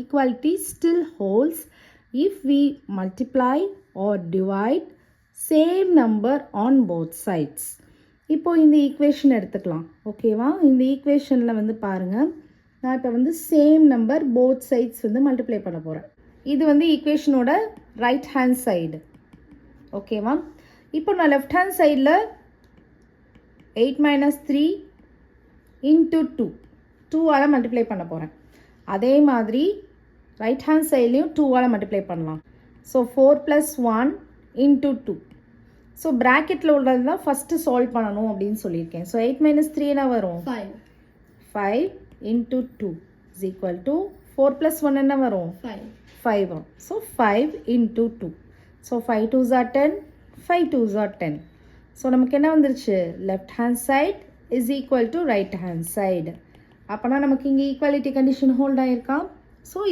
equality still holds if we multiply or divide same number on both sides. இப்போ இந்த equation எடுத்துக்கலாம். ஓகேவா? இந்த ஈக்குவேஷனில் வந்து பாருங்கள், நான் இப்போ வந்து சேம் நம்பர் போத் சைட்ஸ் வந்து மல்டிப்ளை பண்ண போகிறேன். இது வந்து ஈக்குவேஷனோட ரைட் ஹேண்ட் சைடு. ஓகேவா? இப்போ நான் லெஃப்ட் ஹேண்ட் சைடில் 8 minus 3 into 2 2ஆல் மல்டிப்ளை பண்ண போகிறேன். அதே மாதிரி ரைட் ஹேண்ட் சைட்லேயும் 2ஆல் மல்டிப்ளை பண்ணலாம். So 4 plus 1 into 2. ஸோ ப்ராக்கெட்டில் உள்ளது தான் ஃபஸ்ட்டு சால்வ் பண்ணணும் அப்படின்னு சொல்லியிருக்கேன். ஸோ 8 minus 3 என்ன வரும்? 5 into 2 is equal to 4 plus 1 என்ன வரும்? 5 வரும். So 5 into 2. So 5 2s are 10, 5 2s are 10. So நமக்கு என்ன வந்துருச்சு? Left hand side is equal to right hand side. அப்போனா நமக்கு இங்கே ஈக்குவாலிட்டி கண்டிஷன் ஹோல்ட் ஆகிருக்கா? ஸோ